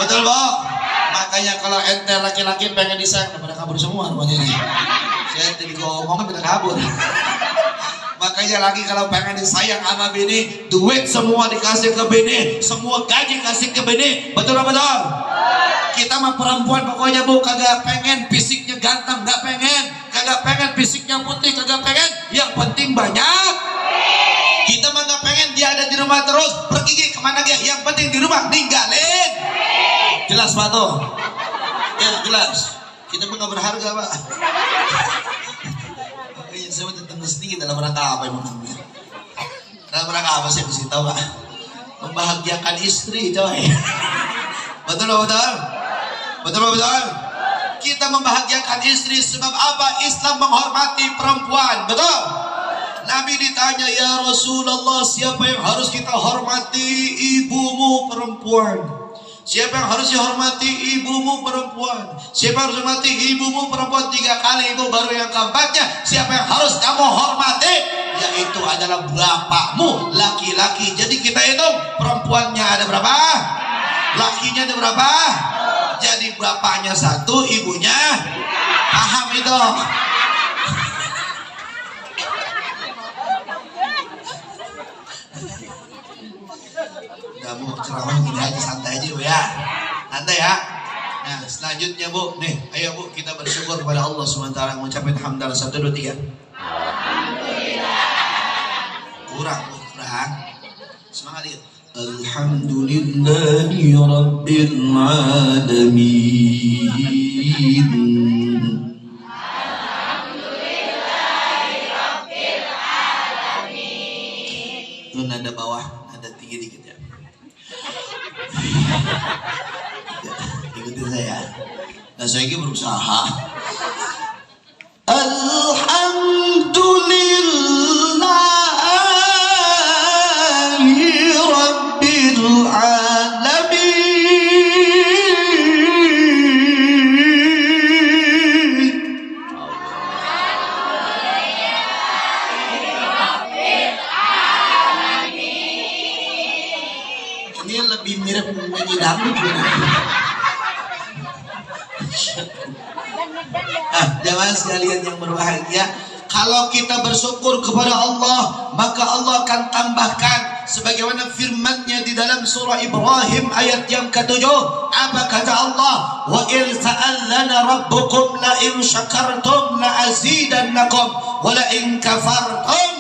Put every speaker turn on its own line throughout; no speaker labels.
Betul, Bu? Makanya kalau ente laki-laki pengen disayang, pada kabur semua rumahnya ini. Saya tadi ngomongnya pada kabur. Makanya lagi kalau pengen disayang sama bini, duit semua dikasih ke bini, semua gaji kasih ke bini. Betul apa betul? Kita mah perempuan pokoknya, Bu, kagak pengen fisiknya ganteng, nggak pengen. Kagak pengen fisiknya putih, kagak pengen. Yang penting banyak. Kita mah nggak pengen dia ada di rumah terus, pergi kemana dia. Yang penting di rumah, ninggalin. Jelas Pak tuh? Ya jelas. Kita mah nggak berharga, Pak. Makanya saya tentang sedikit dalam rangka apa emang? Dalam rangka apa saya mesti tahu, Pak? Membahagiakan istri, coy. Betul betul? Betul betul? Kita membahagiakan istri sebab apa? Islam menghormati perempuan, betul? Nabi ditanya, ya Rasulullah, siapa yang harus kita hormati? Ibumu perempuan. Siapa yang harus dihormati? Ibumu perempuan. Siapa yang harus hormati? Ibumu perempuan 3 kali, ibu baru yang keempatnya. Siapa yang harus kamu hormati? Yaitu adalah bapakmu, laki-laki. Jadi kita hitung perempuannya ada berapa? Lakinya ada berapa? Jadi bapaknya 1, ibunya. Paham itu? Bu, ceramah gini aja, santai aja, Bu, ya. Santai ya. Nah, selanjutnya, Bu, nih, ayo Bu, kita bersyukur kepada Allah SWT, mengucapkan hamdalah 1, 2, 3. Alhamdulillah. Kurang. Semangat dikit. Alhamdulillahi Rabbil Alamin. Alhamdulillahi Rabbil Alamin. Itu nada bawah, nada tinggi dikit ya. Ikutin saya. Nah, saya ini berusaha. Alhamdulillahi Rabbil Alamin. Ini lebih mirip menyanyi dangdut. Nah, jamaah sekalian yang berbahagia, kalau kita bersyukur kepada Allah, maka Allah akan tambahkan sebagaimana firman-Nya di dalam surah Ibrahim ayat yang ke-7. Apa kata Allah? Wa in sa'alana rabbukum la in syakartum la azidannakum wa la in kafartum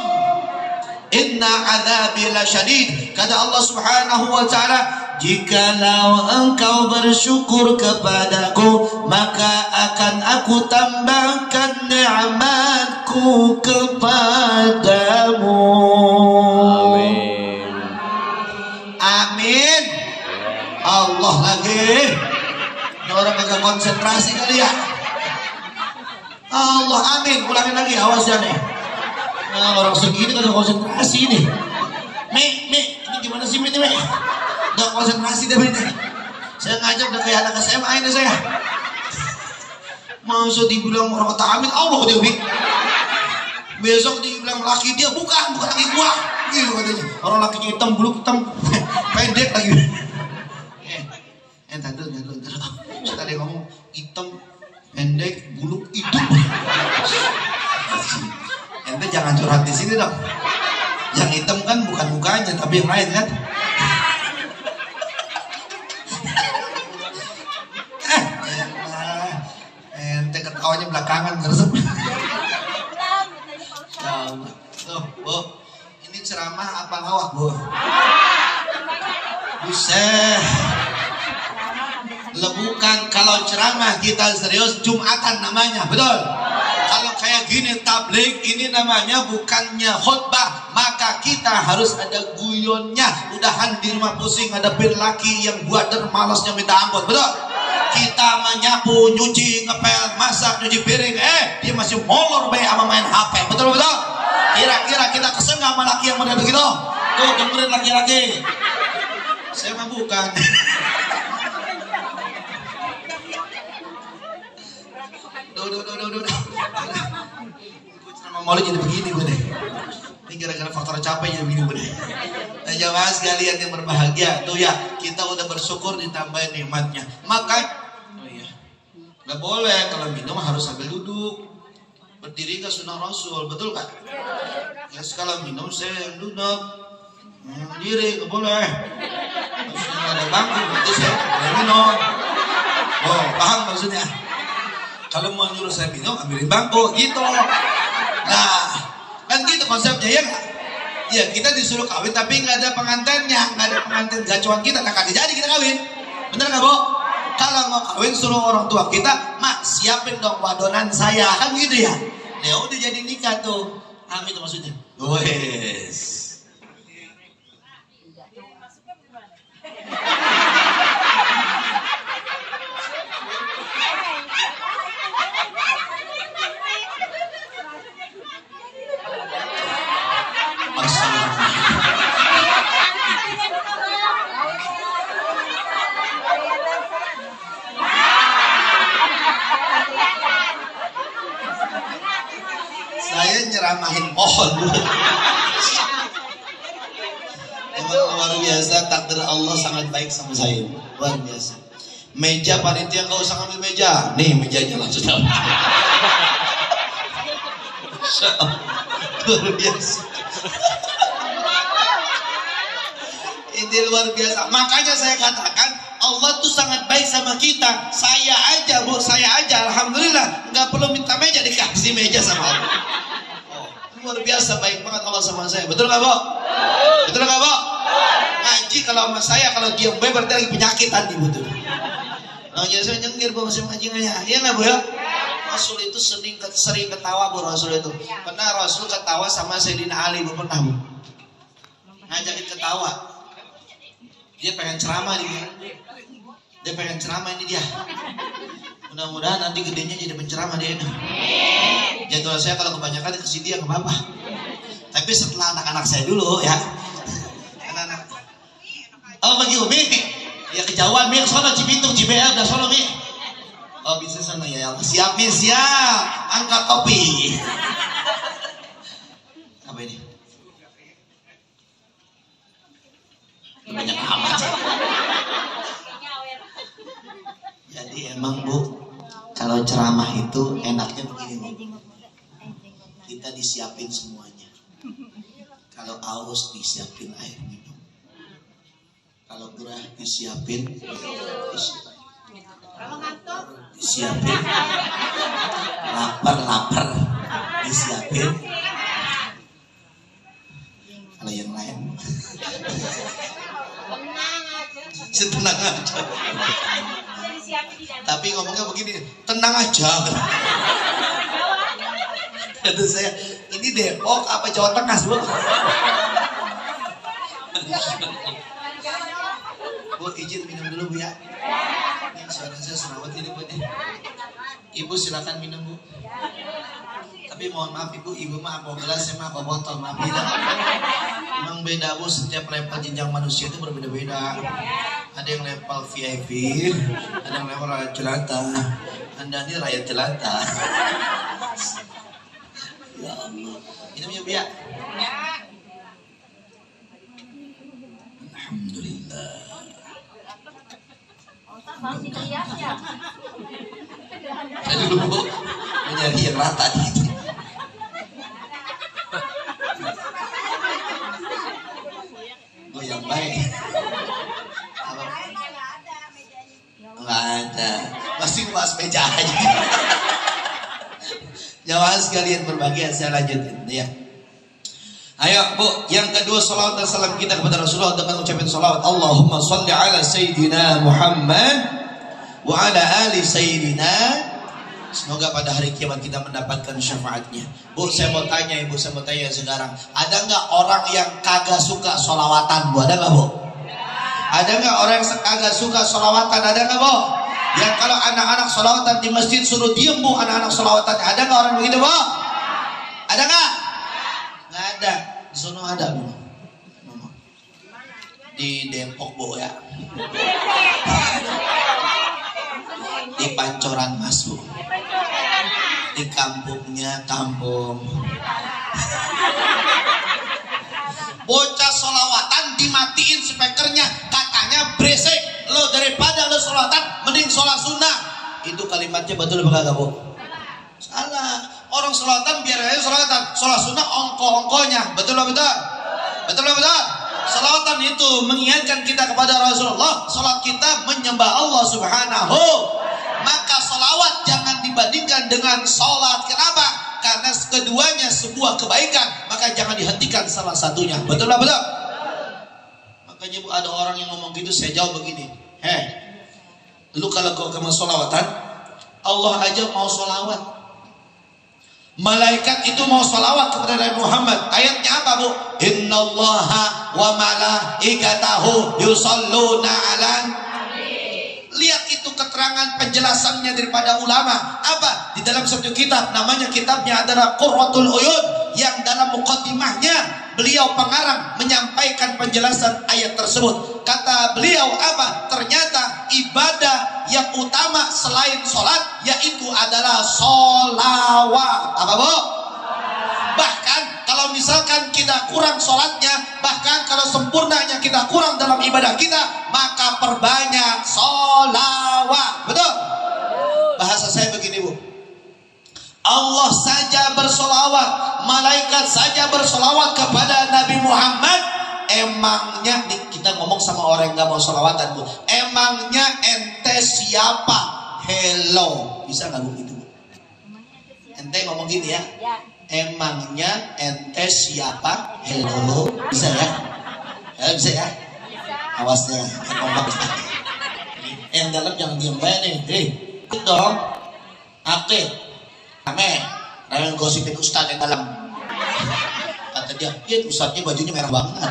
inna adzabi lasyadid. Kata Allah Subhanahu wa taala, jikalau engkau bersyukur kepadaku, maka akan aku tambahkan nikmatku kepadamu. Amin. Amin. Allah lagi. Ini orang agak konsentrasi kali ya. Allah amin. Ulangin lagi, awas ya nih. Nah, orang segini kan konsentrasi nih. Mi, ini gimana sih Mi? Gak konsentrasi deh ini. Saya ngajak udah kayak anak SMA ini saya. Masa dibilang orang kata amin, Allah dia Bi. Besok dibilang laki dia, bukan laki gua. Gitu katanya. Orang lakinya hitam, bulu hitam, pendek lagi. Tadi saya tadi ngomong hitam, pendek, bulu hidup. Ente jangan curhat di sini dong. Yang hitam kan bukan mukanya, tapi yang lain kan. Ente ketawanya belakangan terus. Tuh, Bu, ini ceramah apa ngawak, Bu? Buset. Bukan, kalau ceramah kita serius Jumatan namanya, betul? Kalau kayak gini tabligh, ini namanya bukannya khutbah, maka kita harus ada guyonnya. Udahan di rumah pusing hadapin laki yang buader malasnya minta ampun, betul? Kita menyapu, nyuci, ngepel, masak, nyuci piring, dia masih molor baik sama main HP, betul betul? Kira-kira kita kesel nggak sama laki yang model begitu? Tuh dengerin laki-laki. Saya mah bukan. Duh. Gue ceramah malu jadi begini gue deh. Ini gara-gara faktor capek jadi begini bener. Nah jamaah sekalian yang berbahagia, tuh ya kita udah bersyukur ditambahin nikmatnya. Maka, oh iya, nggak boleh kalau minum harus sambil duduk. Berdiri ke sunnah Rasul, betul kan? Ya kalau minum saya yang duduk, berdiri nggak boleh. Maksudnya ada bangku, berarti saya boleh minum. Oh paham maksudnya? Kalau mau nyuruh saya minum, ambilin bangku, gitu. Nah, kan gitu konsepnya ya nggak? Ya kita disuruh kawin tapi nggak ada pengantinnya, nggak ada pengantin gacuan kita, nggak akan jadi kita kawin, bener nggak Bu? Kalau mau kawin suruh orang tua kita, mak siapin dong wadonan saya, kan gitu ya? Ya udah jadi nikah tuh, amin itu maksudnya. Wes. Saya nyeramahin pohon. Emang luar biasa, takdir Allah sangat baik sama saya. Luar biasa. Meja panitia nggak usah ngambil meja. Nih mejanya langsung dapat. Luar biasa. Ini luar biasa. Makanya saya katakan Allah tuh sangat baik sama kita. Saya aja Bu, saya aja alhamdulillah nggak perlu minta meja, dikasih meja sama Allah. Luar biasa baik banget Allah sama saya. Betul nggak Bu? Betul nggak Bu? Ngaji kalau sama saya kalau diam baik berarti lagi penyakit hati betul. Nah saya nyengir Bu masih ngaji nggak ya? Iya nggak Bu ya? Rasul itu sering ketawa Bu Rasul itu. Pernah Rasul ketawa sama Sayyidina Ali Bu, pernah Bu? Ngajakin ketawa. Dia pengen ceramah dia. Dia pengen ceramah ini dia. Mudah-mudahan nanti gedenya jadi penceramah dia. Jadwal saya kalau kebanyakan kasih dia ke bapak. Tapi setelah anak-anak saya dulu ya. Anak-anak. Oh bagi Umi. Ya kejauhan Mi, sono Cibitung, Cibeal, udah sono Mi. Oh bisa sana ya. Siap Mi, siap. Angkat topi. Apa ini? Banyak amat. Jadi emang Bu, kalau ceramah itu enaknya begini Bu. Kita disiapin semuanya. Kalau aus disiapin air minum. Kalau gerah disiapin. Disiapin. Lapar disiapin. Kalau yang lain tenang aja. Tapi ngomongnya begini, tenang aja. Kata saya, ini Depok apa Jawa Tengah Bu? Bu izin minum dulu Bu ya. Ini suara saya serawat ini Bu. Ibu silakan minum Bu. Tapi mohon maaf ibu mah apa gelas, saya mah apa botol, maaf ya. Memang beda Bu, setiap level jenjang manusia itu berbeda-beda. Ada yang level VIP, ada yang level rakyat jelata. Anda ini rakyat jelata. Ya Allah. Minum ya Bu ya. Alhamdulillah. Saya dulu Bu mencari yang rata gitu. Yang baik. Nggak ada. Masih bahas meja aja. Jamaah sekalian berbahagia, saya lanjutin ya. Ayo Bu, yang kedua salawat dan salam kita kepada Rasulullah dengan ucapin salawat. Allahumma salli ala Sayyidina Muhammad wa ala ali Sayyidina. Semoga pada hari kiamat kita mendapatkan syafaatnya. Bu, saya mau tanya Ibu, saya mau tanya sekarang. Ada nggak orang yang kagak suka sholawatan Bu? Ada nggak Bu? Ada nggak orang yang kagak suka sholawatan? Ada nggak Bu? Yang kalau anak-anak sholawatan di masjid suruh diem Bu, anak-anak sholawatan. Ada nggak orang begitu Bu? Ada nggak? Nggak ada. Di sana ada Bu. Di Depok Bu ya. Di Pancoran Mas Bu. Di kampungnya kampung Bocah solawatan dimatiin speakernya, katanya berisik. Lo daripada lo solawatan, mending sholat sunnah. Itu kalimatnya betul apa kagak, Bu? Salah. Orang solawatan biar aja solawatan. Sholat sunnah ongko-ongkonya. Betul apa betul? Betul apa betul? Salawatan itu mengingatkan kita kepada Rasulullah. Salat kita menyembah Allah Subhanahu. Maka salawat jangan dibandingkan dengan salat. Kenapa? Karena keduanya sebuah kebaikan. Maka jangan dihentikan salah satunya. Betul lah betul? Makanya Bu, ada orang yang ngomong gitu, saya jawab begini. Lu kalau kau ke salawatan, Allah aja mau salawat. Malaikat itu mau salawat kepada Nabi Muhammad. Ayatnya apa, Bu? Innallaha wa malaikatahu yusalluna alan. Lihat itu keterangan penjelasannya daripada ulama. Apa? Di dalam satu kitab, namanya kitabnya adalah Qurratul Uyun, yang dalam muqaddimahnya beliau pengarang menyampaikan penjelasan ayat tersebut. Kata beliau apa? Ternyata ibadah yang utama selain sholat yaitu adalah sholawat. Apa, Bu? Bahkan kalau misalkan kita kurang sholatnya, bahkan kalau sempurnanya kita kurang dalam ibadah kita, maka perbanyak sholawat. Betul? Bahasa saya begini, Bu. Allah saja bersolawat, malaikat saja bersolawat kepada Nabi Muhammad. Emangnya nih, kita ngomong sama orang yang gak mau solawatan, Bu. Emangnya ente siapa? Hello. Bisa gak, Bu, gitu, Bu? Ente ngomong gini ya. Emangnya ente siapa? Hello. Bisa ya? Bisa ya? Awasnya ngomong. Yang dalam jangan diam baik nih. Ikut dong. Aktif. Rame. Rame gosipin ustaz yang dalam. Kata dia, ya ustaznya bajunya merah banget.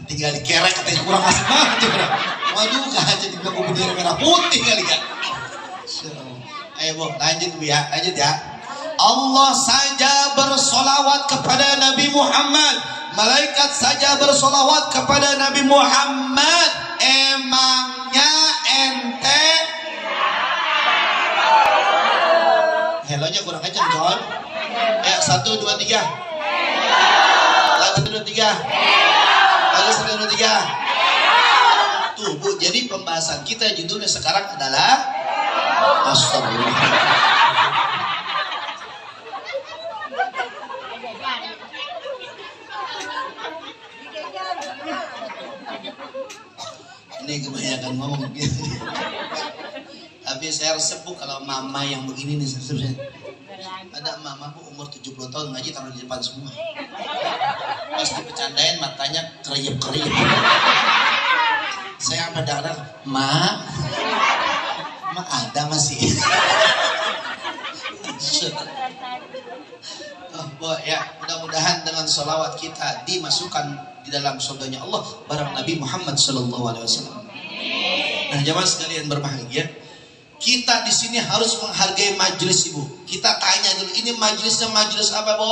Tinggal dikerek katanya kurang asik banget. Waduh, gak jadi bilang bendera merah putih kali kan. Ayo, Bu, lanjut, Bu, ya. Lanjut ya. Allah saja bersolawat kepada Nabi Muhammad. Malaikat saja bersolawat kepada Nabi Muhammad. Emangnya ente? Hellonya kurang kencang, John. Ya, 1, 2, 3. Lagi 1, 2, 3. Lagi 1, 2, 3. Tuh, Bu, jadi pembahasan kita judulnya sekarang adalah Astagfirullah. Ini kebanyakan ngomong gitu. Tapi saya resep, Bu, kalau mama yang begini nih, resep. Ada mama, Bu, umur 70 tahun ngaji taruh di depan semua. Pas dipecandain matanya keriyep-keriyep. Saya apa darah, Ma ada masih. Oh, ya, mudah-mudahan dengan sholawat kita dimasukkan di dalam surganya Allah bareng Nabi Muhammad SAW. Nah, jamaah sekalian berbahagia, kita di sini harus menghargai majelis, Ibu. Kita tanya dulu, ini majelisnya majelis apa, Bu?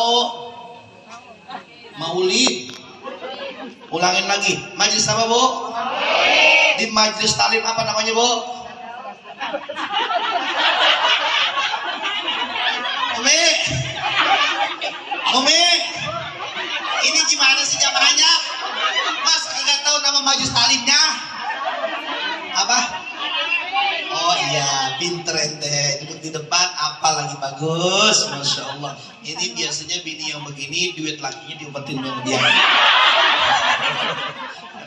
Maulid. Ulangin lagi, majelis apa, Bu? Di majelis talim apa namanya, Bu? Umi, ini gimana sih jamaahnya? Mas nggak tahu nama majelis talimnya? Apa? Oh iya, pinter ente. Duduk di depan, apa lagi bagus, masya Allah. Ini biasanya bini yang begini, duit lakinya diumpetin sama dia.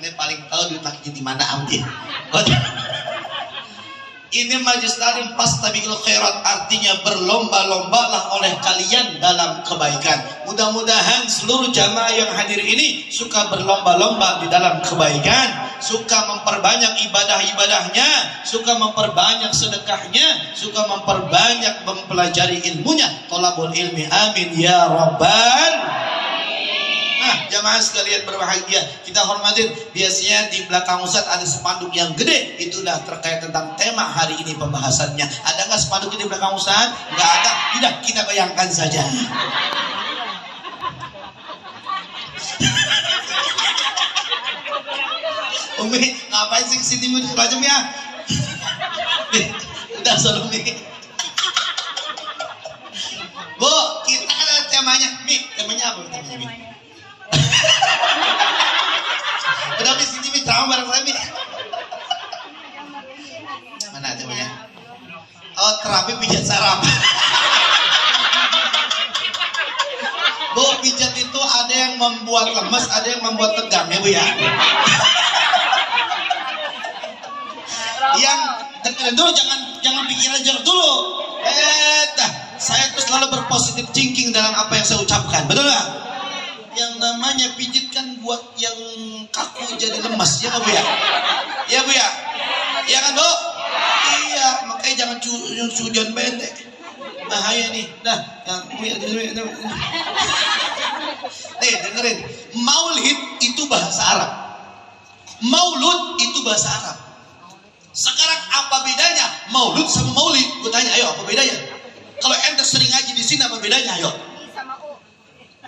Ini paling tahu duit lakinya di mana ambil. Ini majelis talim fastabiqul khairat, artinya berlomba-lombalah oleh kalian dalam kebaikan. Mudah-mudahan seluruh jamaah yang hadir ini suka berlomba-lomba di dalam kebaikan, suka memperbanyak ibadah-ibadahnya, suka memperbanyak sedekahnya, suka memperbanyak mempelajari ilmunya. Thalabul ilmi, amin ya rabbal. Nah, jamaah sekalian berbahagia, kita hormatin. Biasanya di belakang Ustaz ada spanduk yang gede, itulah terkait tentang tema hari ini pembahasannya. Ada nggak spanduknya di belakang Ustaz? Nggak ada. Tidak, kita bayangkan saja. Umi, ngapain sih kesini macam ya? Udah, Umi. Bu, kita ada temanya? Mi, temanya apa? Temanya Mi. Udah Mi, sini Mi, drama bareng saya Mi. Mana temanya? Oh, terapi pijat saraf. Bu, pijat itu ada yang membuat lemes, ada yang membuat tegang ya Bu ya. Yang dengerin dulu, jangan pikiran jeruk dulu. Saya tuh selalu berpositif thinking dalam apa yang saya ucapkan, betul nggak? Yang namanya pijit kan buat yang kaku jadi lemas, ya nggak Bu ya? Ya Bu ya? Iya kan Bu? Iya, makanya jangan sujon pendek. Bahaya nih. Nah, yang Bu ya, nih dengerin. Maulid itu bahasa Arab. Maulud itu bahasa Arab. Sekarang apa bedanya maulud sama maulid? Gue tanya, ayo apa bedanya? Kalau ente sering ngaji di sini apa bedanya? Ayo.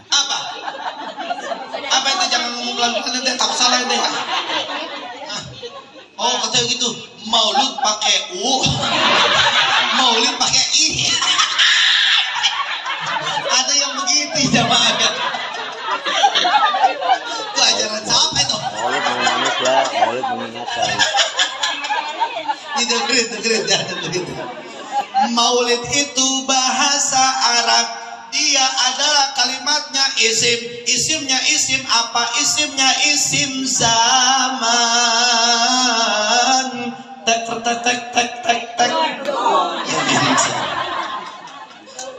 Apa? Apa ente jangan ngomong pelan-pelan, ente tak salah ente. Oh katanya gitu. Maulud pakai u, maulid pakai i. Ada yang begitu jamaah. Itu ajaran siapa itu?
Maulid mengingat ya, maulid mengingatkan.
Ini dengerin, jangan begitu. Maulid itu bahasa Arab. Dia adalah kalimatnya isim. Isimnya isim apa? Isimnya isim zaman. Tek.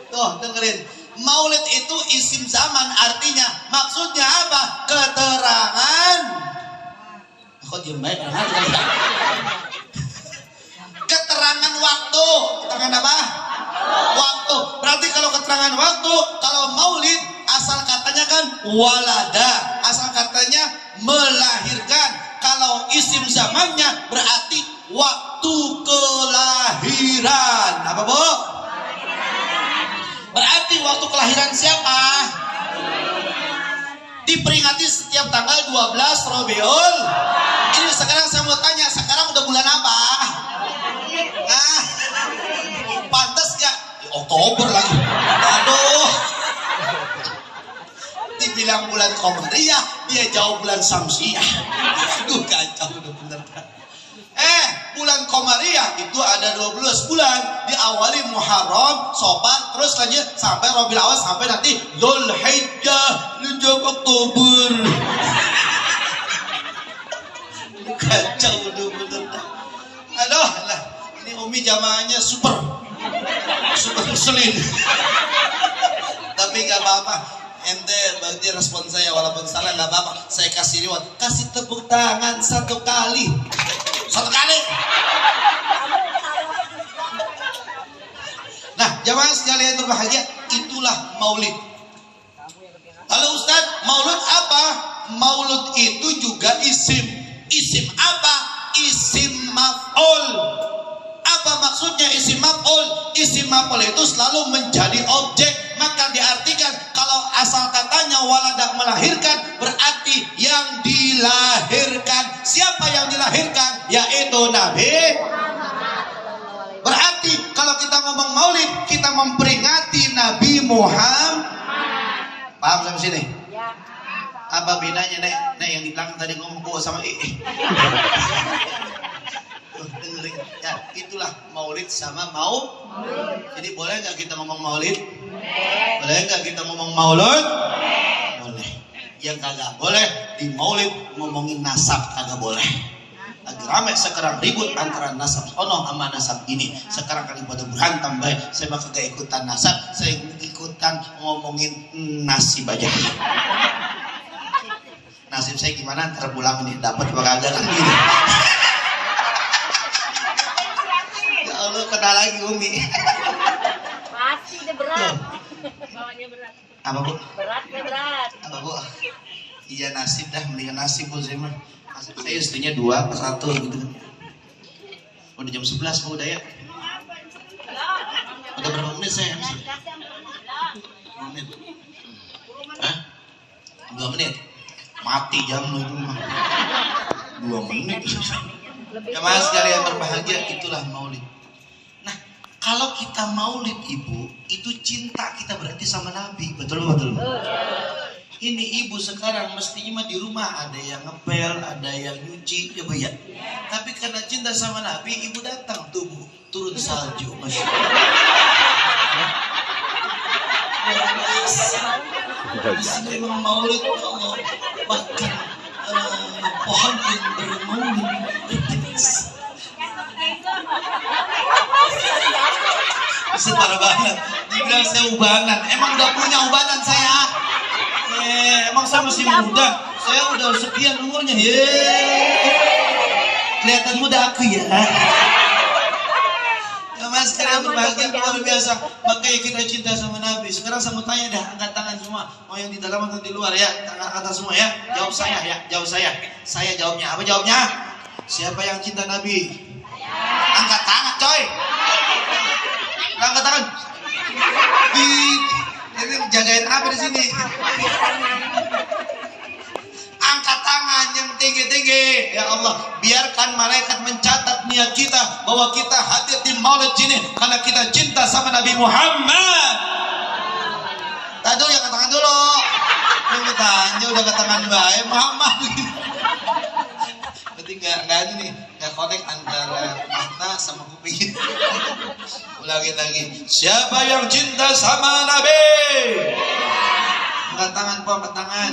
Tuh dengerin. Maulid itu isim zaman, artinya maksudnya apa? Keterangan. Kok diem baik? Keterangan waktu. Keterangan apa? Waktu. Berarti kalau keterangan waktu, kalau maulid asal katanya kan walada, asal katanya melahirkan. Kalau isim zamannya berarti waktu kelahiran. Apa Bu? Berarti waktu kelahiran siapa? Diperingati setiap tanggal 12 Rabiul. Ini sekarang saya mau tanya, sekarang udah bulan apa? Nah, pantas gak? Oktober lagi. Aduh. Dibilang bulan Komariah, dia jauh bulan Samsiah. Aduh kacau udah bener. Bulan Komariah itu ada 12 bulan. Diawali Muharram, Safar, terus lanjut sampai Rabiul Awal, sampai nanti Dzulhijjah, lanjut Oktober. Kacau udah bener. Aduh lah, ini Umi jamaahnya super ngeselin. Tapi gak apa-apa, ente berarti respon saya walaupun salah gak apa-apa. Saya kasih reward, kasih tepuk tangan satu kali. Nah jamaah sekalian berbahagia, itulah maulid. Lalu Ustaz, maulud apa? Maulud itu juga isim. Isim apa? Isim maf'ul. Apa maksudnya isim maf'ul? Isim maf'ul itu selalu menjadi objek. Maka diartikan kalau asal katanya walada melahirkan, berarti yang dilahirkan. Siapa yang dilahirkan? Yaitu Nabi. Berarti kalau kita ngomong maulid, kita memperingati Nabi Muhammad. Paham sampai sini? Apa bedanya Nek yang di belakang tadi ngomong gua sama dengerin. Ya, itulah maulid sama Jadi boleh nggak kita ngomong maulid? Boleh nggak kita ngomong maulud? Boleh. Yang kagak boleh di maulid ngomongin nasab, kagak boleh. Lagi ramai sekarang ribut antara nasab sono sama nasab ini. Sekarang kali pada berantem baik. Saya bakal gak ikutan nasab, saya ikutan ngomongin nasib aja. Nasib saya gimana? Ntar pulang ini dapat apa kagak kan gini. Ya Allah, kena lagi Umi.
Pasti deh berat. Bawanya berat.
Apa Bu?
Berat.
Apa Bu? Iya nasib dah, mendingan nasib Bu saya mah. Saya istrinya 2 per 1 gitu kan. Udah jam 11 mau udah ya. Udah berapa menit saya? 2 menit. Hah? 2 menit? Mati jam lu itu mah. 2 menit. Jamaah sekalian berbahagia, itulah maulid. Nah, Kalau kita maulid ibu, itu cinta kita berarti sama Nabi. Betul betul. Ini ibu sekarang mestinya mah di rumah ada yang ngepel, ada yang nyuci, ya bu ya. Tapi karena cinta sama Nabi, ibu datang tuh bu, turun salju, masya Allah. Di memang maulid Allah, bahkan pohon yang bermaulid. Setara banget. Dibilang saya ubanan. Emang udah punya ubanan saya? Emang saya masih muda. Saya udah sekian umurnya. Kelihatan muda aku ya. Ya mas, kalian berbahagia luar biasa. Makanya kita cinta sama Nabi. Sekarang saya mau tanya dah, angkat tangan semua. Mau yang di dalam atau di luar ya? Tangan atas semua ya. Jawab saya ya. Jawab saya. Saya jawabnya. Apa jawabnya? Siapa yang cinta Nabi? Angkat tangan coy. Angkat tangan. Ini jagain apa di sini? Angkat tangan yang tinggi-tinggi. Ya Allah, biarkan malaikat mencatat niat kita bahwa kita hadir di maulid ini karena kita cinta sama Nabi Muhammad. Tadi dulu, angkat tangan dulu. Ini tanya udah angkat tangan baik Muhammad. Berarti nggak ini nih, nggak connect antara mata sama kuping. Ulangi lagi. Siapa yang cinta sama Nabi? Angkat tangan, Pak, angkat tangan.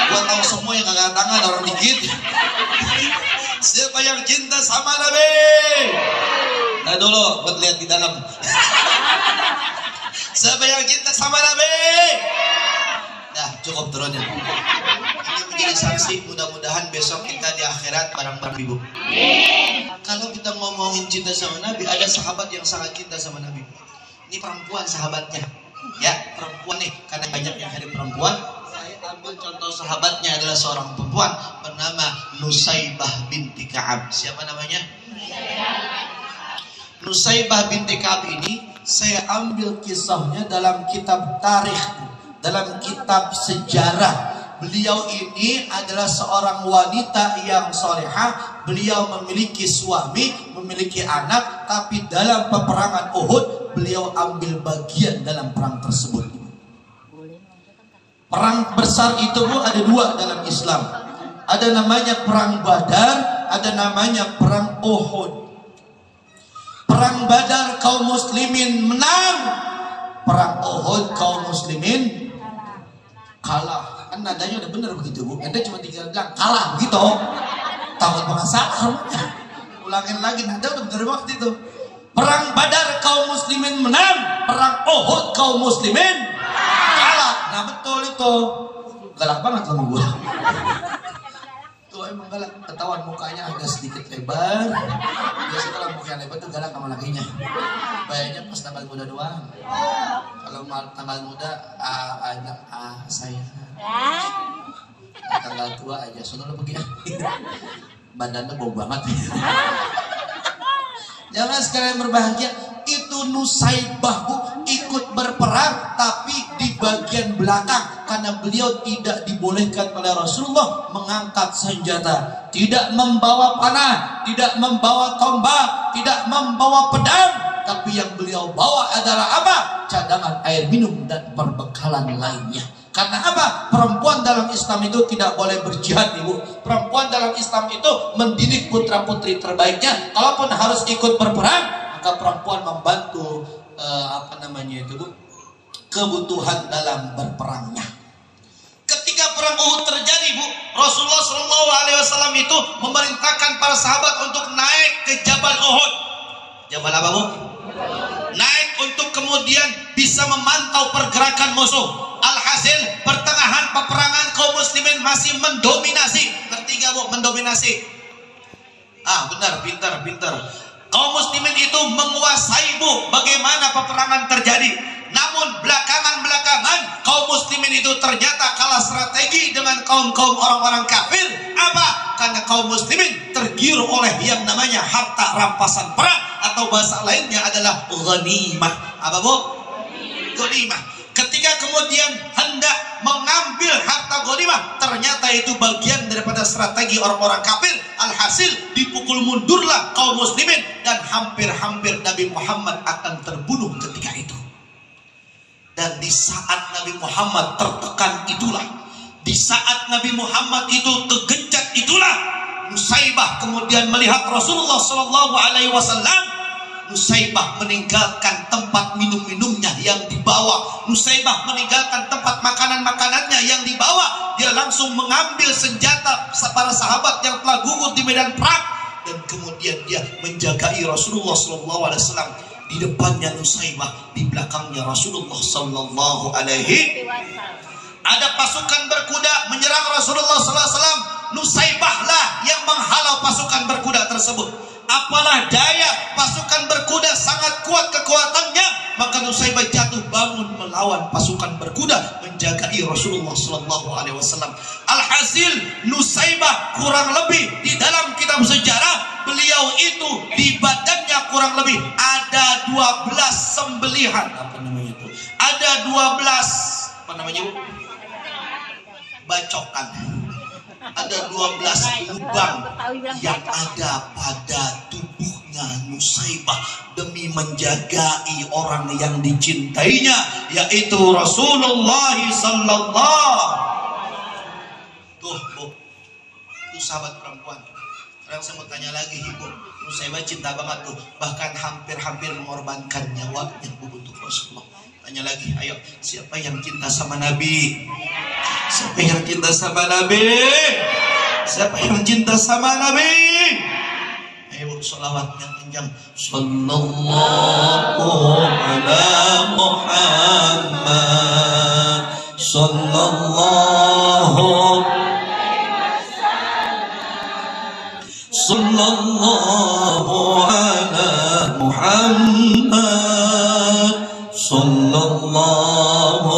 Gua tahu semua yang angkat tangan orang dikit. Siapa yang cinta sama Nabi? Nah dulu, buat lihat di dalam. Siapa yang cinta sama Nabi? Nah, cukup turunnya. Ini menjadi saksi, mudah-mudahan besok kita di akhirat bareng-bareng ibu. Kalau kita ngomongin cinta sama Nabi, ada sahabat yang sangat cinta sama Nabi. Ini perempuan sahabatnya. Ya, perempuan nih, karena banyak yang hadir perempuan. Saya ambil contoh sahabatnya adalah seorang perempuan bernama Nusaybah binti Ka'ab. Siapa namanya? Nusaybah binti Ka'ab ini saya ambil kisahnya dalam kitab tarikh, dalam kitab sejarah. Beliau ini adalah seorang wanita yang solehah. Beliau memiliki suami, memiliki anak, tapi dalam peperangan Uhud beliau ambil bagian dalam perang tersebut. Perang besar itu Bu ada dua dalam Islam. Ada namanya perang Badar, ada namanya perang Uhud. Perang Badar kaum muslimin menang, perang Uhud kaum muslimin kalah. Kan nadanya udah bener begitu Bu. Anda cuma tinggal bilang kalah begitu. Takut masalah. Ulangin lagi, nada udah bener waktu itu. Perang Badar kaum muslimin menang, perang Uhud kaum muslimin kalah. Nah betul itu. Galak banget sama gue. Tuh emang galak. Ketahuan mukanya agak sedikit lebar. Biasa kalau mukanya lebar tuh galak sama lakinya. Bayangnya pas tanggal muda doang. Kalau tanggal muda saya. Tanggal tua aja, soalnya pergi. Badannya bau banget. Jangan sekalian berbahagia. Itu Nusaybah Bu ikut berperang, tapi di bagian belakang karena beliau tidak dibolehkan oleh Rasulullah mengangkat senjata, tidak membawa panah, tidak membawa tombak, tidak membawa pedang, tapi yang beliau bawa adalah apa? Cadangan air minum dan perbekalan lainnya. Karena apa? Perempuan dalam Islam itu tidak boleh berjihad Ibu. Perempuan dalam Islam itu mendidik putra putri terbaiknya. Kalaupun harus ikut berperang, maka perempuan membantu Bu, kebutuhan dalam berperangnya. Ketika perang Uhud terjadi Bu, Rasulullah SAW itu memerintahkan para sahabat untuk naik ke Jabal Uhud. Jabal apa Bu? Naik untuk kemudian bisa memantau pergerakan musuh. Alhasil pertengahan peperangan kaum muslimin masih mendominasi. Ketiga Bu, mendominasi. Benar, pintar. Kaum muslimin itu menguasai Bu bagaimana peperangan terjadi. Namun belakangan kaum muslimin itu ternyata kalah strategi dengan kaum orang-orang kafir. Apa? Karena kaum muslimin tergiur oleh yang namanya harta rampasan perang, atau bahasa lainnya adalah ghanimah. Apa Bu? Ghanimah. Ketika kemudian hendak mengambil harta ghanimah, ternyata itu bagian daripada strategi orang-orang kafir. Alhasil dipukul mundurlah kaum muslimin dan hampir-hampir Nabi Muhammad akan terbunuh ketika itu. Dan di saat Nabi Muhammad tertekan itulah, di saat Nabi Muhammad itu tergencat itulah, Nusaybah kemudian melihat Rasulullah Sallallahu Alaihi Wasallam. Nusaybah meninggalkan tempat minum-minumnya yang dibawa. Nusaybah meninggalkan tempat makanan-makanannya yang dibawa. Dia langsung mengambil senjata para sahabat yang telah gugur di medan perang, dan kemudian dia menjagai Rasulullah Sallallahu Alaihi Wasallam. Di depannya Nusaybah, di belakangnya Rasulullah Sallallahu Alaihi. Ada pasukan berkuda menyerang Rasulullah Sallallahu Alaihi Wasallam. Nusaybahlah yang menghalau pasukan berkuda tersebut. Apalah daya, pasukan berkuda sangat kuat kekuatannya, maka Nusaybah jatuh bangun melawan pasukan berkuda, menjagai Rasulullah Sallallahu Alaihi Wasallam. Alhasil Nusaybah kurang lebih di dalam kitab sejarah, beliau itu di badannya kurang lebih ada 12 sembelihan. Apa namanya itu? Ada 12 apa namanya, Bu? Bacokan. Ada 12 lubang yang ada pada tubuhnya Nusaybah demi menjagai orang yang dicintainya, yaitu Rasulullah Sallallahu. Tuh, Bu, itu sahabat perempuan. Sekarang saya mau tanya lagi, Ibu. Nusaybah cinta banget tuh, bahkan hampir-hampir mengorbankan nyawanya untuk Rasulullah. Tanya lagi, ayo, siapa yang cinta sama Nabi? Siapa yang cinta sama Nabi? Siapa yang cinta sama Nabi? Ayo sholawat yang kencang. Sallallahu ala Muhammad. Sallallahu ala Muhammad. Sallallahu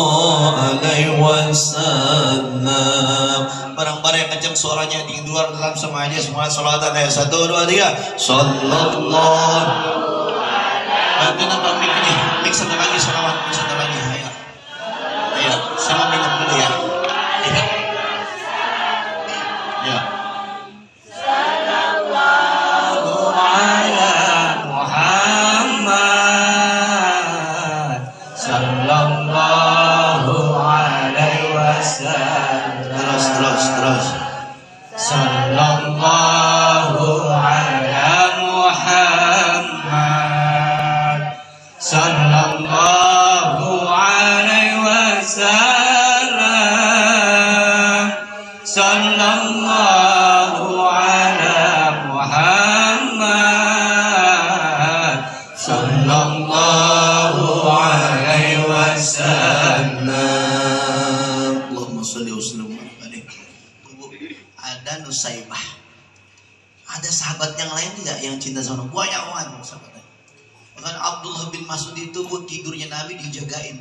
alaihi wasallam. Barang-barang yang kencang suaranya di luar dalam semuanya, semua salawatan ya. 1 2 3. Sallallahu. Bantu nambah mic ini. Mic satu lagi salawat, mic satu lagi. Ayo. Ayo, sama minum dulu ya. Iya. Ya. Sallallahu ala Muhammad. Sallallahu alaihi wasallam. Terus. Sallallahu ala Muhammad. Sallallahu alaihi wasallam. Sallallahu ala Muhammad. Sallallahu alaihi wasallam. Allahumma sholli wa sallim alaihi. Ada Nusaybah. Ada sahabat yang lain tidak yang cinta sama? Banyak orang sahabatnya. Bahkan Abdullah bin Mas'ud itu tidurnya Nabi dijagain.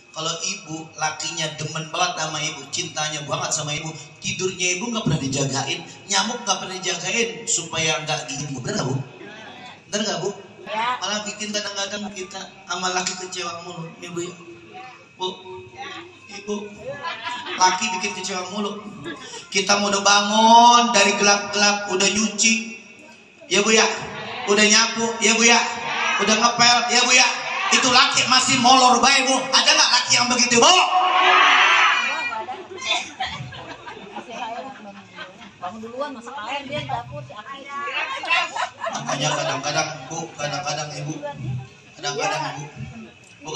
Kalau ibu lakinya demen banget sama ibu, cintanya banget sama ibu, tidurnya ibu nggak pernah dijagain, nyamuk nggak pernah dijagain supaya nggak gigit ibu. Benar nggak, Bu? Benar nggak, Bu?
Ya.
Malah bikin kadang-kadang kita sama laki kecewa mulu, ibu ya. Bu, ibu, laki bikin kecewa mulu. Kita mau udah bangun dari gelap-gelap, udah nyuci, ya Bu ya, udah nyapu, ya Bu ya, udah ngepel, ya Bu ya. Itu laki masih molor bae, Bu. Ada nggak laki yang begitu, Bu?
Bangun duluan masak air dia di dapur si Aki.
Makanya kadang-kadang Bu, kadang-kadang Ibu, kadang-kadang Ibu, Bu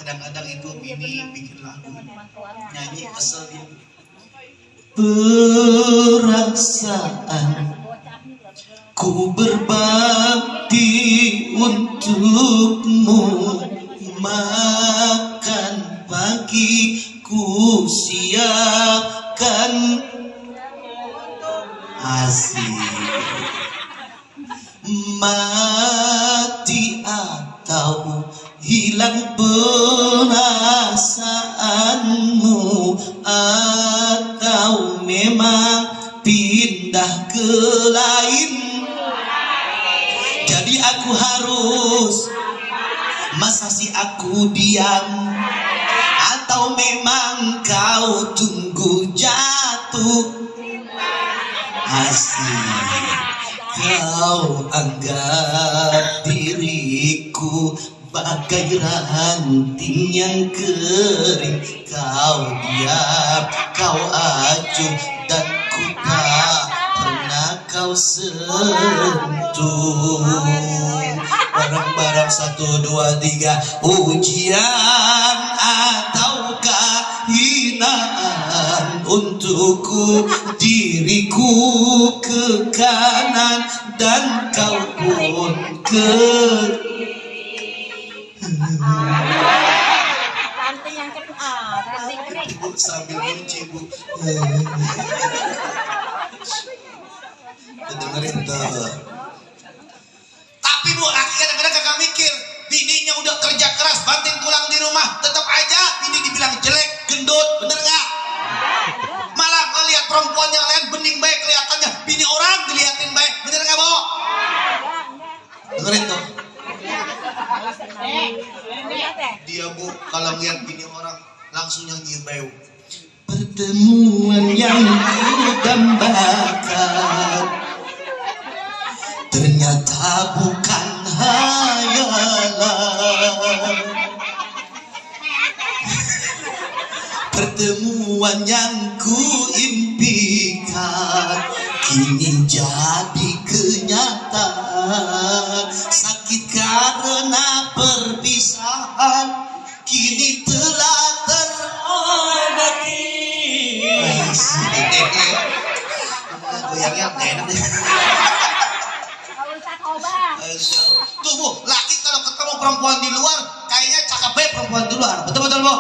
kadang-kadang itu bini bikin lagu, nyanyi kesel dia. Perasaan ku berbakti untukmu, makan pagi ku siapkan asik, mati atau hilang perasaanmu, atau memang pindah ke lain. Jadi aku harus Masa si aku diam? Atau memang kau tunggu jatuh? Asik kau anggap diriku bagai ranting yang kering. Kau diam, kau acuh, dan ku tak pernah kau sentuh. Barang-barang 1, 2, 3. Ujian ataukah hinaan untukku? Diriku ke kanan dan kau pun ke
Ranting yang kering. Ranting kering.
Ibu sambil kunci bu. Dengerin tuh. Tapi bu, laki kadang-kadang kagak mikir. Bininya udah kerja keras, banting tulang di rumah, tetap aja bini dibilang jelek, gendut, bener nggak? Malah ngeliat perempuan yang lain bening baik kelihatannya, bini orang dilihatin baik, bener nggak bu? Dengerin tuh. Dia bu, kalau lihat bini orang langsung nyanyi beu. Pertemuan yang kudambakan ternyata bukan hayalan. Pertemuan yang kuimpikan kini jadi kenyataan. Sakit karena perpisahan kini telah terobati. Goyangnya enak deh. Tuh bu, laki kalau ketemu perempuan di luar kayaknya cakep banget perempuan di luar. Betul-betul bu?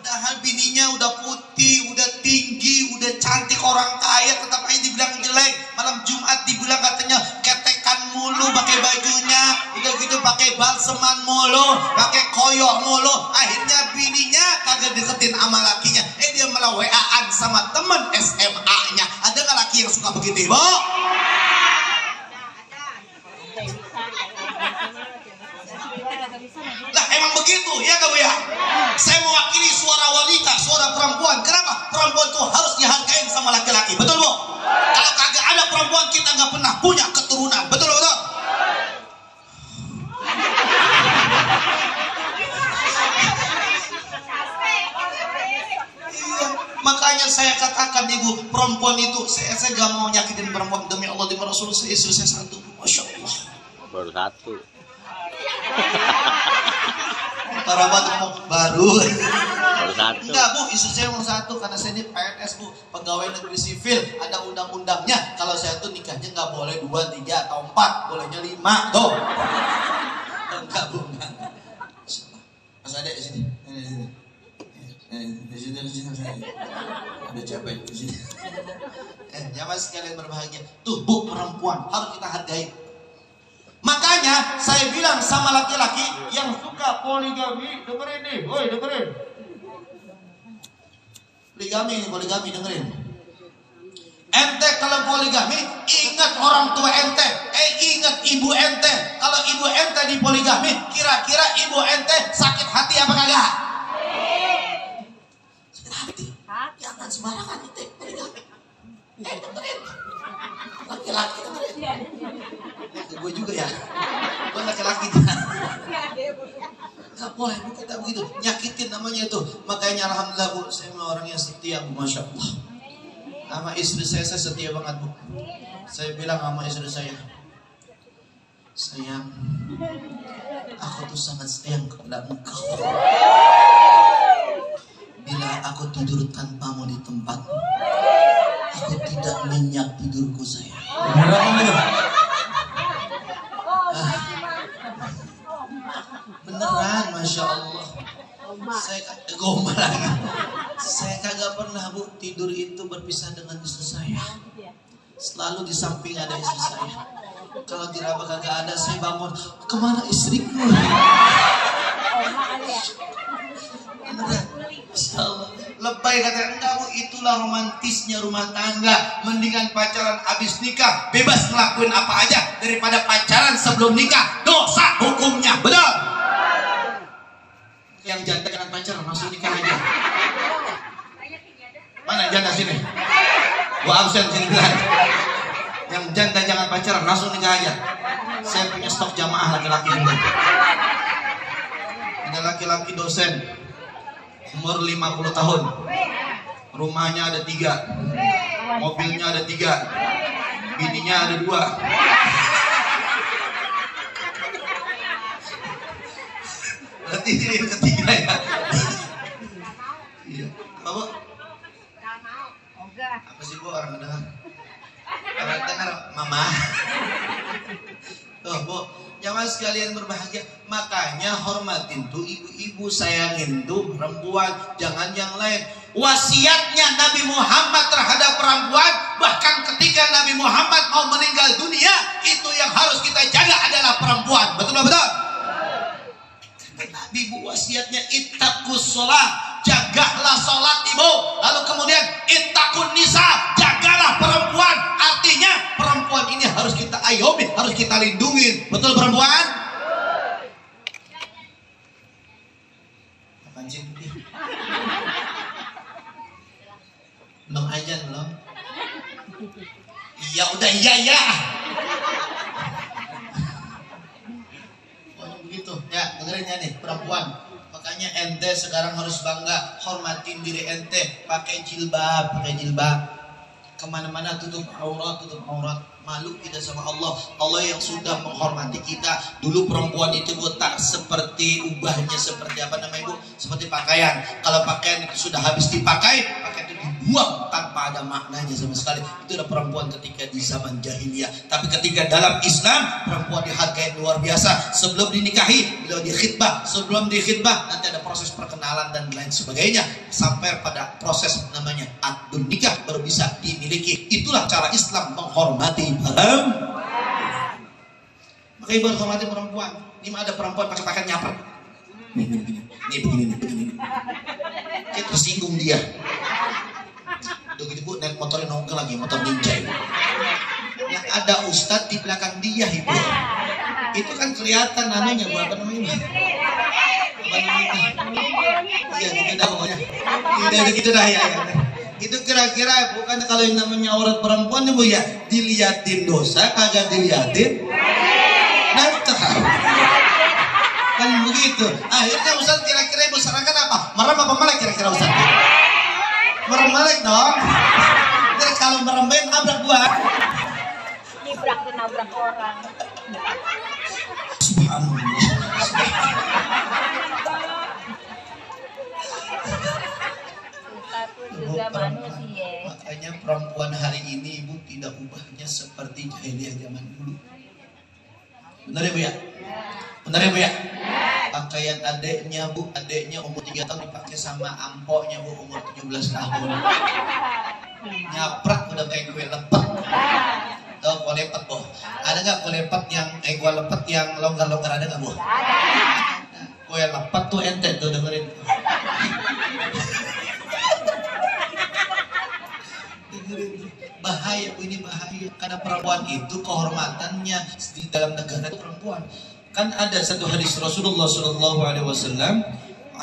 Padahal bininya udah putih, udah tinggi, udah cantik, orang kaya, tetap aja dibilang jelek. Malam Jumat dibilang katanya ketekan mulu pakai bajunya, udah gitu pakai balseman mulu, pakai koyok mulu. Akhirnya bininya kagak deketin sama lakinya, dia malah WA-an sama temen SMA-nya. Ada nggak laki yang suka begitu bu? Lah emang begitu ya gak bu ya? Saya mewakili suara wanita, suara perempuan. Kenapa? Perempuan tuh harus dihargain sama laki-laki. Betul bu? Kalau kagak ada perempuan kita nggak pernah punya keturunan. Betul betul? Iya. Makanya saya katakan ibu, perempuan itu saya gak mau nyakitin perempuan. Demi Allah, demi Rasulullah, istri saya satu. Masya Allah.
Baru satu.
Para batu baru.
Baru satu.
Enggak bu, istri saya nomor 1 karena saya ini PNS bu, pegawai negeri sipil, ada undang-undangnya. Kalau saya tuh nikahnya nggak boleh 2, 3 atau 4, bolehnya 5 tuh. Enggak bu, enggak. Mas ada di sini. Di sini. Ada capek di sini. Jangan sekalian berbahagia. Tuh bu, perempuan harus kita hargai. Makanya saya bilang sama laki-laki yang suka poligami, dengerin nih, woi dengerin. Poligami dengerin. Ente kalau poligami, ingat orang tua ente, ingat ibu ente. Kalau ibu ente di poligami, kira-kira ibu ente sakit hati apa kagak? Sakit hati. Jangan sembarangan ente poligami. Dengerin. Laki-laki dengerin. Gue juga ya, gue laki-laki. Gak boleh bu kata begitu, nyakitin namanya itu. Makanya alhamdulillah bu, saya orang yang setia bu, masya Allah. Sama istri saya setia banget bu. Saya bilang sama istri saya, sayang, aku tuh sangat sayang kepada engkau. Bila aku tidur tanpamu di tempat, aku tidak nyenyak tidurku sayang. Beneran, masya Allah. Saya kagak gombal lagi. Saya kagak pernah bu tidur itu berpisah dengan istri saya. Selalu di samping ada istri saya. Kalau diraba kagak ada, saya bangun. Kemana istriku? Beneran, masya Allah. Lebay kata enggak bu, itulah romantisnya rumah tangga. Mendingan pacaran abis nikah, bebas ngelakuin apa aja daripada pacaran sebelum nikah. Dosa hukumnya, betul? Yang janda jangan pacaran, langsung nikah aja. Mana janda sini? Gua absen sini bilang. Yang janda jangan pacaran, langsung nikah aja. Saya punya stok jamaah laki-laki juga. Ada laki-laki dosen, umur 50 tahun. Rumahnya ada 3, mobilnya ada 3, bininya ada 2. Berarti ini yang ketiga ya. Iya. Bapak? Apa sih Bu orang dengar? Orang dengar mama. Tuh Bu, jangan sekalian berbahagia. Makanya hormatin tuh ibu-ibu, sayangin tuh perempuan, jangan yang lain. Wasiatnya Nabi Muhammad terhadap perempuan, bahkan ketika Nabi Muhammad mau meninggal dunia, itu yang harus kita jaga adalah perempuan. Betul betul? Nabi Bu wasiatnya ittaqus sholat, jagalah sholat ibu. Lalu kemudian ittaqun nisa, jagalah perempuan. Artinya perempuan ini harus kita ayomi, harus kita lindungi. Betul perempuan? Apaan sih itu dia? Belum ajan belum? Iya udah iya. Begitu ya, dengerin ya nih perempuan. Makanya ente sekarang harus bangga, hormatin diri ente, pakai jilbab. Kemana-mana tutup aurat. Malu kita sama Allah. Allah yang sudah menghormati kita. Dulu perempuan itu Bu tak seperti ubahnya, seperti apa namanya Bu? Seperti pakaian. Kalau pakaian itu sudah habis dipakai, pakaian itu dibuang tanpa ada maknanya sama sekali. Itu adalah perempuan ketika di zaman jahiliyah. Tapi ketika dalam Islam, perempuan dihargai luar biasa. Sebelum dinikahi, beliau dikhitbah. Sebelum dikhitbah, nanti ada proses perkenalan dan lain sebagainya. Sampai pada proses namanya akdun nikah baru bisa dimiliki. Itulah cara Islam menghormati perempuan. Maka ibu harus hormati perempuan. Ini mah ada perempuan pakai pakaian nyapret. Nih begini. Kita tersinggung dia. Udah gitu Bu, naik motornya nongkel lagi, motor ninja ibu. Yang ada ustadz di belakang dia ibu. Itu kan kelihatan namanya Bu, apa namanya? Iya gitu dah pokoknya. Gitu dah ya. Itu kira-kira bukan kalau yang namanya aurat perempuan Bu ya, diliatin dosa kagak diliatin. Nah tahu. Kan begitu. Akhirnya Ustaz kira-kira ibu sarankan apa? Merem apa melek kira-kira Ustaz? Merem melek dong. Jadi kalau meremben nabrak gua.
Nabrak orang.
Subhanallah.
Juga manusia.
Makanya perempuan hari ini ibu tidak ubahnya seperti jahiliyah zaman dulu. Benar ya Bu ya? Benar ya Bu ya? Pakaian adeknya Bu, adeknya umur 3 tahun dipakai sama ampoknya Bu umur 17 tahun. Nyaprak udah kayak kue lepet. Tuh kue lepet Bu. Ada nggak kue lepet yang kue lepet yang longgar-longgar, ada nggak Bu? Kue lepet tuh ente tuh dengerin. Bahaya Bu, ini bahaya karena perempuan itu kehormatannya di dalam negara itu perempuan. Kan ada satu hadis Rasulullah SAW,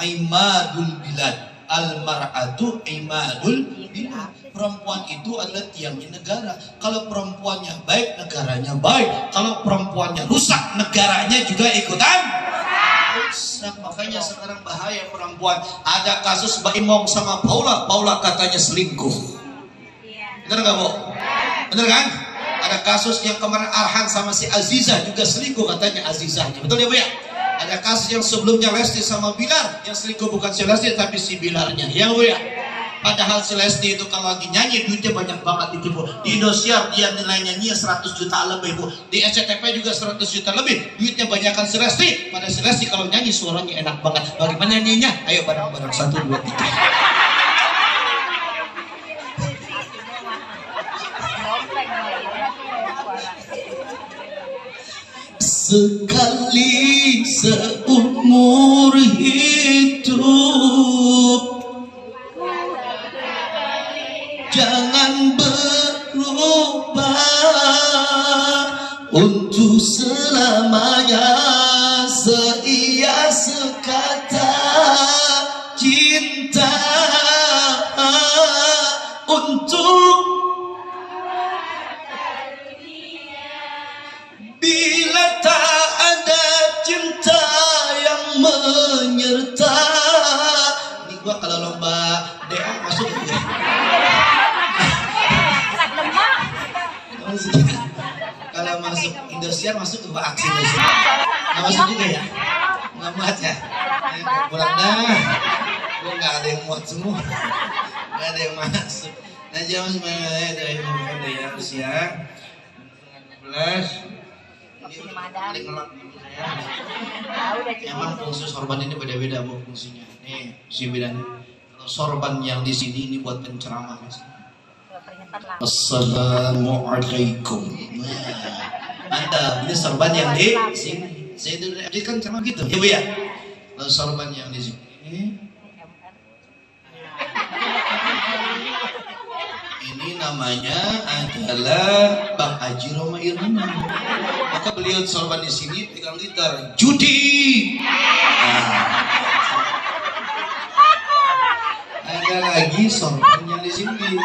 imadul bilad, al mar'atu imadul bilad. Perempuan itu adalah tiangnya negara. Kalau perempuannya baik, negaranya baik. Kalau perempuannya rusak, negaranya juga ikutan rusak. Makanya sekarang bahaya perempuan. Ada kasus Mbak Imong sama Paula katanya selingkuh. Bener gak Bu? Bener kan? Ada kasus yang kemarin Arhan sama si Azizah juga selingkuh katanya Azizahnya. Betul ya Bu ya? Ada kasus yang sebelumnya Lesti sama Bilar, yang selingkuh bukan si Lesti tapi si Bilarnya. Ya Bu ya? Padahal si Lesti itu kalau lagi nyanyi duitnya banyak banget itu Bu. Di Indosiar dia nilai nyanyinya 100 juta lebih Bu. Di SCTV juga 100 juta lebih. Duitnya banyakkan si Lesti. Pada si Lesti kalau nyanyi suaranya enak banget. Bagaimana nyanyinya? Ayo bareng-bareng 1, 2, 3. Sekali seumur hidup jangan berubah untuk selamanya, seia sekata maksudnya. Kalau masuk Indosiar masuk ke aksi Indosiar. Nggak masuk juga ya? Nggak muat ya? Pulang dah. Gue nggak ada yang muat semua. Nggak ada yang masuk. Nah, jam 9 dari November ya usia 12.
Waktunya madam.
Paling ngelak dulu saya.
Tahu udah
Emang fungsi sorban ini beda-beda bu fungsinya. Nih, si bedanya. Kalau sorban yang di sini ini buat penceramah guys. Assalamualaikum. Mantap, ini sorban yang di sini. Saya itu kan ceramah gitu, ya bu ya. Kalau sorban yang di sini. Ini namanya adalah Bang Haji Roma Irma. Maka beliau sorban di sini pegang gitar judi. Ada lagi sorban yang di sini.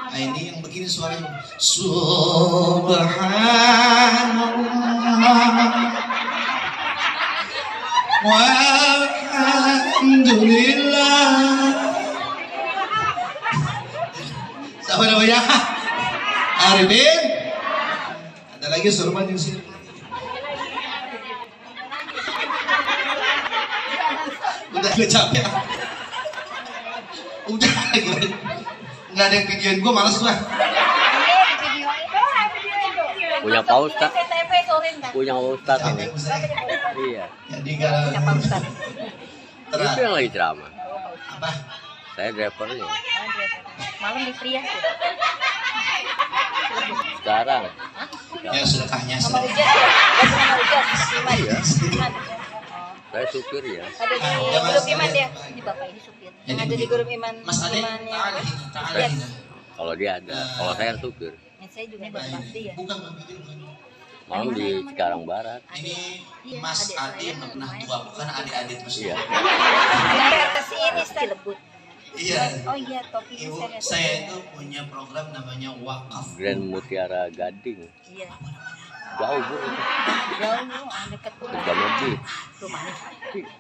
Nah, ini yang begini suaranya. Subhanallah. Walhamdulillah. Siapa namanya? Arifin. Ada lagi sorban yang sini. Udah gue capek. Udah nggak ada yang videoin gue, malas gue.
Punya Pak Ustaz. Punya Pak Ustaz ini. Iya.
Jadi kalau
Itu yang lagi ceramah.
apa?
Saya drivernya.
malam di Prias ya.
Sekarang.
Ya sedekahnya
Sama
sedekah.
Ujat ya. Sama Ujat. Iman.
Iya.
Iman.
Saya supir ya.
Ada di grup Iman dia. Ini bapak ini supir. Yang ada di grup Iman.
Mas Ade,
Iman yang
ta'ala hina, ta'ala hina.
Kalau dia ada. Kalau saya supir.
yang saya juga bapak dia.
Bukan begitu, bukan.
Malam di Cikarang Barat.
Ini Mas Ade yang pernah tua, bukan adik-adik terus.
Iya.
Kata si ini Cilebut.
Iya.
Oh iya, topinya
Ibu,
saya lihat.
saya itu punya program namanya wakaf.
Grand Mutiara Gading.
Iya.
Jauh bu.
Jauh lu, dekat
Jam lebih.
rumahnya.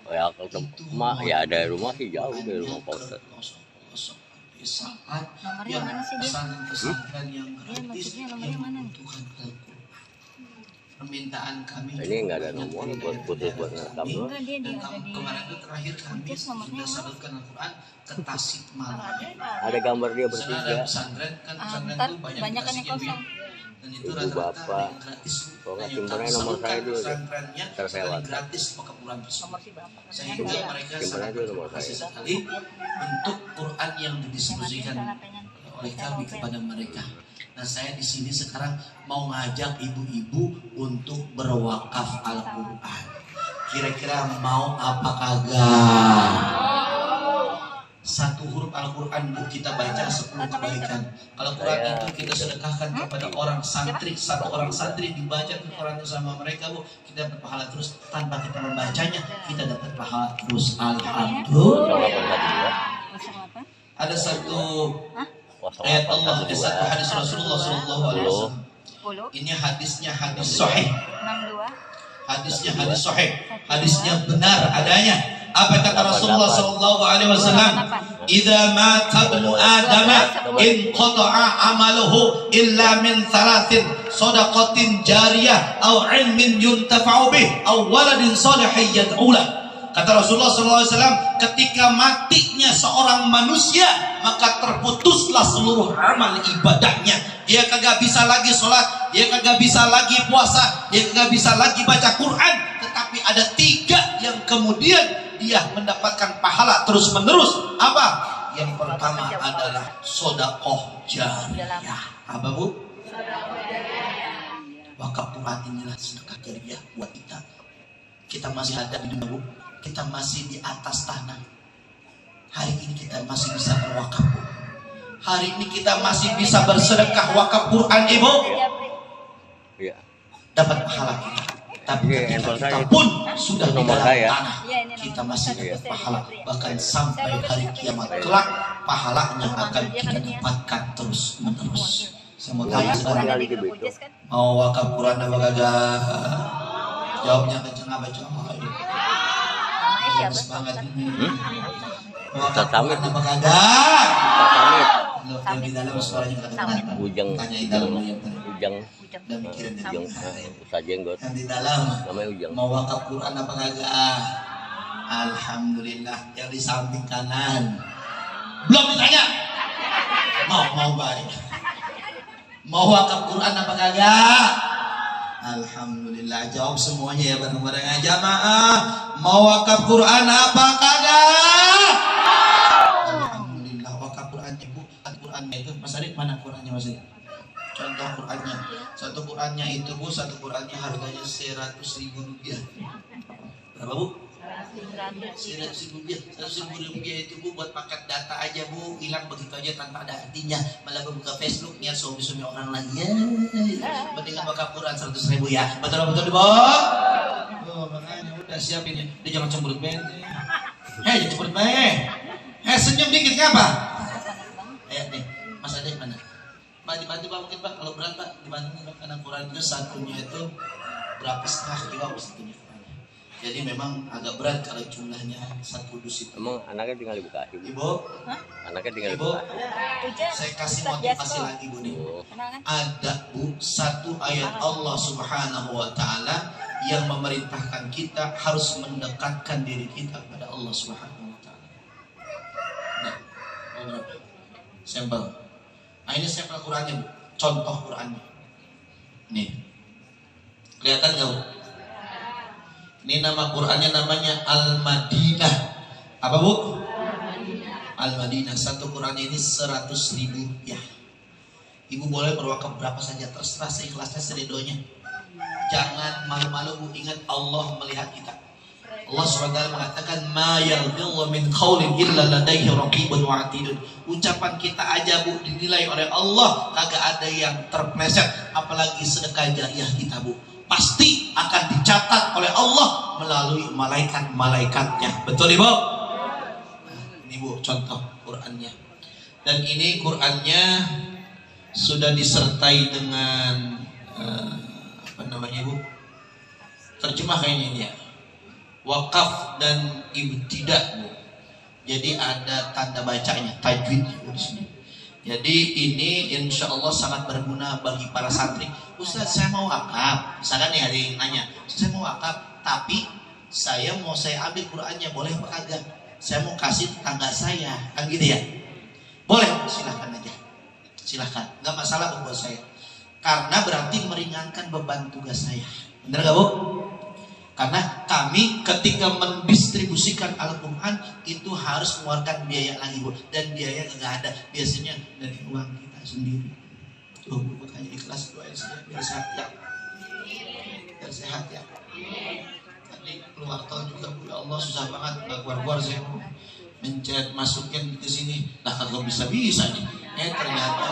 Oh ya kalau tempat ya ada rumah sih jauh dari rumah Pak Ustaz.
Saat
Nomornya
yang
mana sih dia?
pesantren yang
Iya,
gratis
maksudnya nomornya
yang
mana nih?
membutuhkan Al-Quran. Permintaan kami
Ini nggak ada nomor buat putus buat ngerekam doang.
Enggak, dia
dan
ada di
kemarin itu terakhir kami
Terus nomornya
sudah salurkan Al-Quran ke Tasikmalaya.
Ada gambar dia
Sana ada
bertiga.
pesantren kan pesantren
ntar
itu banyak
banyak kan yang
dikasih
kosong.
dan itu
Ibu,
rata-rata
bapak.
yang gratis.
Kalau nggak
Nah, yang
simpannya
kami
nomor saya
salurkan
dulu deh.
pesantrennya
Tersewa.
sekali gratis pekepulauan tersebut.
Nomor si bapak.
Sehingga mereka
Simpan
sangat
aja nomor
berterima kasih
saya.
sekali untuk Quran yang didistribusikan oleh kami kepada mereka. Nah, saya di sini sekarang mau ngajak ibu-ibu untuk berwakaf Al-Quran. Kira-kira mau apa kagak? Satu huruf Al-Quran bu kita baca 10 kebaikan. Kalau Quran itu kita sedekahkan kepada orang santri, satu orang santri dibaca Qurannya sama mereka bu, kita dapat pahala terus tanpa kita membacanya, kita dapat pahala terus. Alhamdulillah. Ada satu ayat Allah, ada satu hadis Rasulullah SAW. Ini hadisnya hadis sahih.
62.
Hadisnya hadis sahih. Hadisnya benar adanya. Apa kata Rasulullah SAW? Idza mata ibnu Adam inqata'a amaluhu illa min thalathin shadaqatin jariyah aw ilmin yuntafa'u bih aw waladin shalihin yad'u lahu. Kata Rasulullah SAW, ketika matinya seorang manusia, maka terputuslah seluruh amal ibadahnya. Dia kagak bisa lagi sholat, dia kagak bisa lagi puasa, dia kagak bisa lagi baca Quran. Tetapi ada 3 yang kemudian dia mendapatkan pahala terus menerus. Apa? Yang pertama adalah sodakoh jariyah. Apa bu? Wakaf Quran inilah sedekah jariyah buat kita. Kita masih ada di dunia bu. Kita masih di atas tanah. Hari ini kita masih bisa berwakaf. Hari ini kita masih bisa bersedekah wakaf Quran ibu.
Iya.
Dapat pahala kita. Tapi ketika kita pun sudah di dalam tanah, kita masih dapat pahala. Bahkan sampai hari kiamat kelak, pahalanya akan kita dapatkan terus menerus. Saya mau tanya sekarang, mau wakaf Quran apa kagak? Jawabnya kenceng apa coba? Bagus banget ini. Wakaf Quran apa kagak?
Pak Samit.
Lebih dalam suaranya kedengaran.
Ujang.
Tanya di dalam yang tadi.
Ujang.
Dan mikirin dari
Ujang. Ustaz Jenggot.
yang di dalam.
Namanya Ujang.
Mau wakaf Quran apa kagak? Alhamdulillah. Yang di samping kanan. Belum ditanya. Mau baik. Mau wakaf Quran apa kagak? Alhamdulillah. Jawab semuanya ya bareng-bareng jamaah. Mau wakaf Quran apa kagak? Alhamdulillah. Wakaf Qurannya bu. Qurannya itu Mas Adik mana Qurannya Mas Adik? Contoh Qurannya. Satu Qurannya itu bu. Satu Qurannya harganya 100.000 rupiah. Berapa bu? 100.000 rupiah. 100.000 rupiah itu bu buat paket data aja bu, hilang begitu aja tanpa ada artinya. Malah buka Facebook niat suami-suami orang lagi ya. Mendingan bakal Quran 100.000 ya. Betul bu. Oh makanya udah siapin ya. Dia jangan cemberut ben. Jangan cemberut ben. Senyum dikit ngapa? Nih Mas Ade mana? Pak dibantu pak mungkin pak kalau berat pak dibantu pak karena Quran itu satunya itu berapa setengah kilo satunya. Jadi memang agak berat kalau jumlahnya satu dus itu.
Emang anaknya tinggal di Bekasi?
Ibu?
Anaknya tinggal di
Ibu?
Bekasi?
Saya kasih motivasi lagi bu nih. Ada bu satu ayat Allah Subhanahu Wa Taala yang memerintahkan kita harus mendekatkan diri kita kepada Allah Subhanahu Wa Taala. Nah, berapa? Sampel. Nah ini sampel Qurannya bu. Contoh Qurannya. Nih, kelihatan nggak bu? Ini nama Qurannya namanya Al-Madinah. Apa bu? Al-Madinah. Satu Quran ini 100.000 ya. Ibu boleh berwakaf berapa saja terserah seikhlasnya seredonya. Jangan malu-malu bu. Ingat Allah melihat kita. Allah SWT mengatakan ma yalfidhu min qaulin illa ladaihi raqibun wa atidun. Ucapan kita aja bu dinilai oleh Allah kagak ada yang terpleset, apalagi sedekah jariah kita bu. Pasti akan dicatat oleh Allah melalui malaikat-malaikatnya. Betul ibu? Nah, ini bu contoh Qurannya. Dan ini Qurannya sudah disertai dengan apa namanya bu? Terjemah kayaknya ini ya. Wakaf dan ibtidah bu. Jadi ada tanda bacanya, tajwidnya di sini. Jadi ini insya Allah sangat berguna bagi para santri. Ustaz saya mau wakaf, misalkan nih ada yang nanya, saya mau wakaf, tapi saya ambil Qurannya, boleh apa kagak? Saya mau kasih tetangga saya, kan gitu ya? Boleh, silahkan aja, silahkan, nggak masalah buat saya. Karena berarti meringankan beban tugas saya, bener gak bu? Karena kami ketika mendistribusikan Al-Quran itu harus mengeluarkan biaya lagi bu, dan biaya nggak ada, biasanya dari uang kita sendiri. Tuh makanya ikhlas doain saya biar sehat ya, biar sehat ya. Tadi keluar tol juga bu, ya Allah susah banget, nggak keluar saya mencet masukin ke sini, nah kagak bisa nih. Ternyata